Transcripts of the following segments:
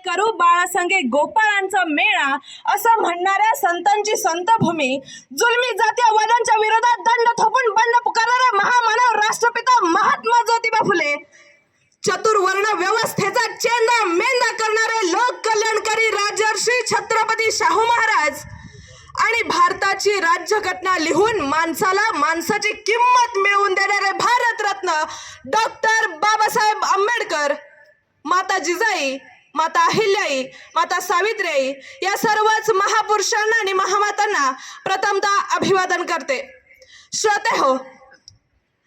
करू बाळासंगे गोपाळांचा मेळा असं म्हणणाऱ्या संतांची संतभूमी, जुलमी जातीय वादांच्या विरोधात दंड थोपून बंड पुकारणारा महामानव राष्ट्रपिता महात्मा ज्योतिबा फुले, चतुर्वर्ण व्यवस्थेचा चेंदा मेंदा करणारे लोक कल्याणकारी राजर्षी छत्रपती शाहू महाराज आणि भारताची राज्यघटना लिहून माणसाला माणसाची किंमत मिळवून देणारे भारतरत्न डॉक्टर बाबासाहेब आंबेडकर, माता जिजाई, माता अहिल्याई, माता सावित्रीबाई या सर्वच महापुरुषांना आणि महामातांना प्रथमतः अभिवादन करते. श्रोते हो,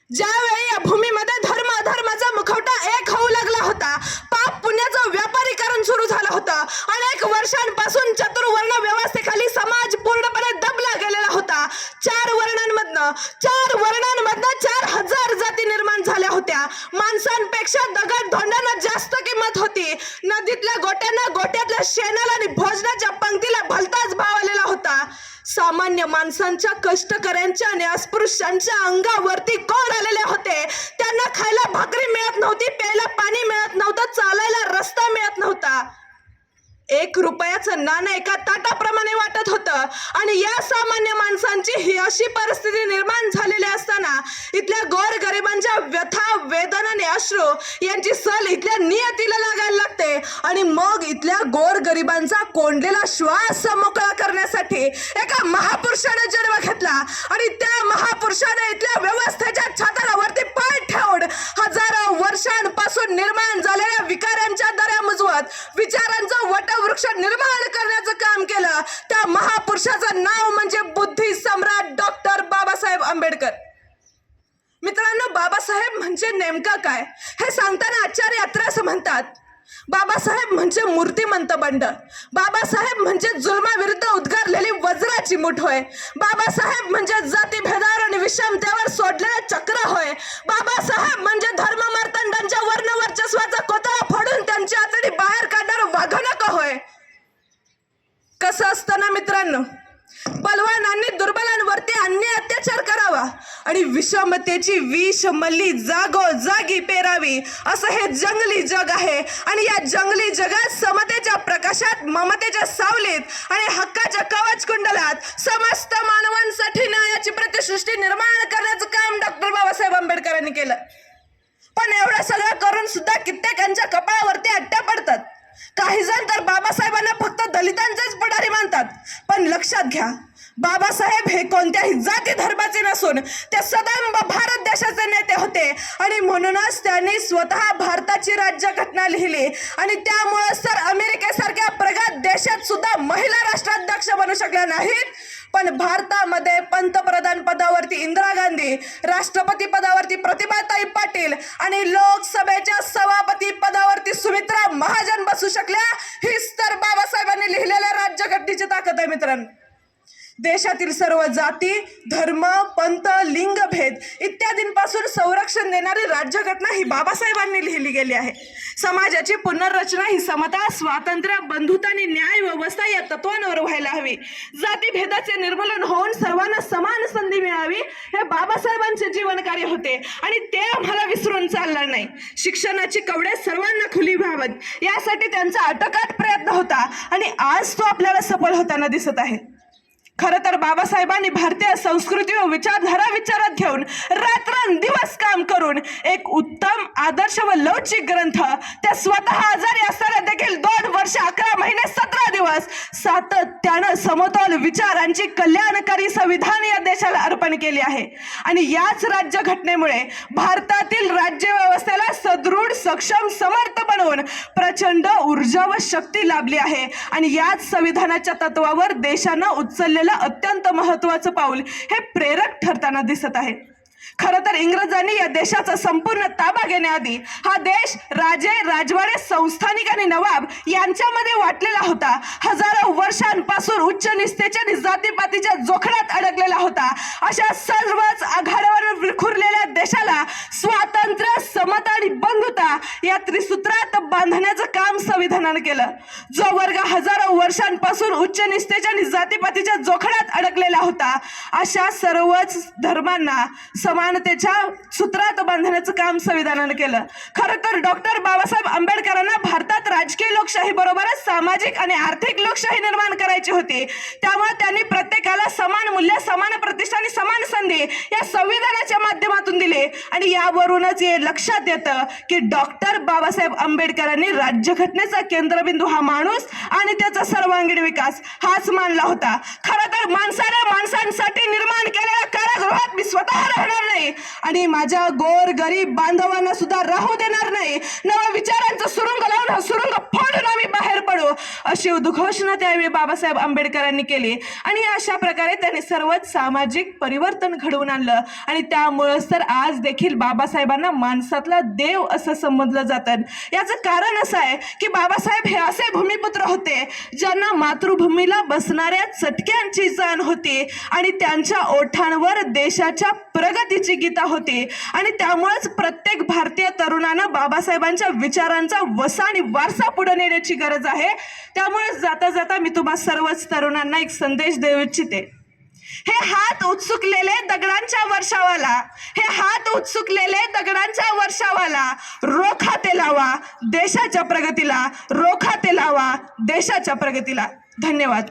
ज्यावेळी या भूमीमध्ये धर्म अधर्माचा मुखवटा एक होऊ लागला होता, पाप पुण्याचं व्यापारीकरण सुरू झालं होतं, अनेक वर्षांपासून चतुर्वर्ण व्यवस्थेखाली समाज पूर्णपणे दबला गेलेला होता. चार वर्णांमधनं 4000 जाती निर्माण झाल्या होत्या. माणसांपेक्षा दगड धोंड्यांना जास्त किंमत होती. नदीतल्या गोट्यांना गोट्यातल्या शेणाला आणि भोजनाच्या पंक्तीला भलताच भाव आलेला होता. सामान्य माणसांच्या, कष्टकऱ्यांच्या आणि अस्पृश्यांच्या अंगावरती कोड आलेले होते. त्यांना खायला भाकरी मिळत नव्हती, प्यायला पाणी मिळत नव्हतं, चालायला रस्ता मिळत नव्हता. 1 रुपयाचं नाणं एका ताटाप्रमाणे वाटत होतं. आणि या सामान्य माणसांची ही अशी परिस्थिती निर्माण झालेली असताना इथल्या गोरगरिबांच्या व्यथा, वेदना आणि अश्रू यांची सल इथल्या नियतीला लागायला लागते. आणि मग इथल्या गोरगरिबांचा कोंडलेला श्वास मोकळा करण्यासाठी एका महापुरुषाने जन्म घेतला. आणि त्या महापुरुषाने इथल्या व्यवस्थेच्या छाताडावरती पाय ठेवून हजारो वर्षांपासून निर्माण झालेल्या विकारांच्या दऱ्या मुजवत विचारांचं वटवृक्ष निर्माण करण्याचं काम केलं. त्या महापुरुषाचं नाव म्हणजे बुद्धी सम्राट डॉक्टर बाबासाहेब आंबेडकर. मित्रांनो, बाबासाहेब म्हणजे नेमकं काय हे सांगताना आचार्य अत्रे असं म्हणतात, बाबासाहेब म्हणजे मूर्तिमंत बंड. बाबासाहेब म्हणजे जुलमाविरुद्ध उद्गारलेली वज्राची मुठ होय. बाबासाहेब म्हणजे जातीभेदावर आणि विषमतेवर सोडलेलं चक्र होय. बाबासाहेब म्हणजे धर्ममार्तंडांच्या वर्णवर्चस्वाचा कोतळा फोडून त्यांची आतडी बाहेर काढणारं वाघनक होय. कसं असतं ना मित्रांनो, बलवानांनी दुर्बलांवरती अन्याय अत्याचार करावा आणि विषमतेची विष मल्ली जागोजागी पेरावी, असं हे जंगली जग आहे. आणि या जंगली जगात समतेच्या प्रकाशात, ममतेच्या सावलीत आणि हक्काच्या कवच कुंडलात समस्त मानवांसाठी न्यायाची प्रतिसृष्टी निर्माण करण्याचं काम डॉक्टर बाबासाहेब आंबेडकरांनी केलं. पण एवढं सगळं करून सुद्धा कित्येकांच्या कपाळावरती अट्ट्या पडतात. काही जण तर बाबासाहेबांना फक्त दलितांचेच पुढारी मानतात. पण लक्षात घ्या, बाबासाहेब हे कोणत्याही जाती धर्माचे नसून ते सदैव भारत देशाचे नेते होते. आणि म्हणूनच त्यांनी स्वतः भारताची राज्यघटना लिहिली. आणि त्यामुळेच तर अमेरिकेसारख्या प्रगत देशात सुद्धा महिला राष्ट्राध्यक्ष बनू शकल्या नाहीत. पण भारतामध्ये पंतप्रधान पदावरती इंदिरा गांधी, राष्ट्रपती पदावरती प्रतिभाताई पाटील आणि लोकसभेच्या सभापती पदावरती सुमित्रा महाजन बसू शकल्या. हीच तर बाबासाहेबांनी लिहिलेल्या राज्यघटनेची ताकद आहे मित्रांनो. देशातील सर्व जाती, धर्म, पंथ, लिंगभेद इत्यादींपासून संरक्षण देणारी राज्यघटना ही बाबासाहेबांनी लिहिली गेली आहे. समाजाची पुनर्रचना ही समता, स्वातंत्र्य, बंधुता आणि न्याय व्यवस्था या तत्वांवर व्हायला हवी. जातीभेदाचे निर्मूलन होऊन सर्वांना समान संधी मिळावी हे बाबासाहेबांचे जीवन कार्य होते. आणि ते आम्हाला विसरून चालणार नाही. शिक्षणाची कवडे सर्वांना खुली व्हावीत यासाठी त्यांचा अटोकाट प्रयत्न होता आणि आज तो आपल्याला सफल होताना दिसत आहे. खरं तर बाबासाहेबांनी भारतीय संस्कृती व विचारधारा विचारात घेऊन रात्रंदिवस काम करून एक उत्तम, आदर्श व लवचिक ग्रंथ, त्या स्वतः आजारी असताना देखील 2 वर्ष 11 महिने 17 दिवस सातत्यानं समतोल विचारांची कल्याणकारी संविधान या देशाला अर्पण केले आहे. आणि याच राज्यघटनेमुळे भारतातील राज्य व्यवस्थेला सदृढ, सक्षम, समर्थ बनवून प्रचंड ऊर्जा व शक्ती लाभली आहे. आणि याच संविधानाच्या तत्वावर देशानं उचललेलं अत्यंत महत्त्वाचं पाऊल हे प्रेरक ठरताना दिसत आहे. खरं तर इंग्रजांनी या देशाचा संपूर्ण ताबा घेण्याआधी हा देश राजे, राजवाडे, संस्थानिक आणि नवाब यांच्यामध्ये वाटलेला होता. हजारो वर्षांपासून उच्च निस्तेच्या आणि जातीपातीच्या जोखडात अडकलेला होता. अशा सर्वच आघाड्यावर विखुरलेल्या देशाला स्वातंत्र्य, समता आणि बंधुता या त्रिसूत्रात बांधण्याचं काम संविधानानं केलं. जो वर्ग हजारो वर्षांपासून उच्च निस्तेच्या आणि जातीपातीच्या जोखडात अडकलेला होता, अशा सर्वच धर्मांना, समानतेच्या सूत्रात बांधण्याचं काम संविधानानं केलं. खरं तर डॉक्टर बाबासाहेब आंबेडकरांना भारतात राजकीय लोकशाही बरोबरच सामाजिक आणि आर्थिक लोकशाही निर्माण करायची होती. त्यामुळे त्यांनी प्रत्येकाला समान मूल्य, समान प्रतिष्ठा आणि समान संधी या संविधानाच्या माध्यमातून दिले. आणि यावरूनच हे लक्षात येतं की डॉक्टर बाबासाहेब आंबेडकरांनी राज्यघटनेचा केंद्रबिंदू हा माणूस आणि त्याचा सर्वांगीण विकास हाच मानला होता. खरं तर माणसांसाठी निर्माण केलेल्या कारागृहात मी स्वतः राहणार नाही आणि माझ्या गोर गरीब बांधवांना सुद्धा राहू देणार नाही. नवा विचारांचा सुरुंग लावून हा सुरुंग फोडून आम्ही बाहेर पडू, अशी उद्घोषणा त्यावेळी बाबासाहेब आंबेडकरांनी केली. आणि अशा प्रकारे त्यांनी सर्वच सामाजिक परिवर्तन घडवून आणलं. आणि त्यामुळेच तर आज देखील बाबासाहेबांना माणसातला देव असं समजलं जातं. याचं कारण असं आहे की बाबासाहेब हे असे भूमिपुत्र होते ज्यांना मातृभूमीला बसणाऱ्या चटक्यांची जाण होती आणि त्यांच्या ओठांवर देशाच्या प्रगतीची गीता होती. आणि त्यामुळेच प्रत्येक भारतीय तरुणानं बाबासाहेबांच्या विचारांचा वसा आणि वारसा पुढे नेण्याची गरज आहे. त्यामुळे जाता जाता मी तुम्हा सर्वच तरुणांना एक संदेश देऊ इच्छिते. हे हात उत्सुकलेले दगडांच्या वर्षावाला, हे हात उत्सुकलेले दगडांच्या वर्षावाला, रोखा ते लावा देशाच्या प्रगतीला, रोखा ते लावा देशाच्या प्रगतीला. धन्यवाद.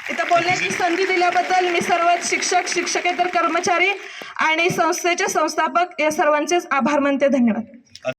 इथं बोलण्याची संधी दिल्याबद्दल मी सर्व शिक्षक, शिक्षकेतर कर्मचारी आणि संस्थेचे संस्थापक या सर्वांचेच आभार मानते. धन्यवाद.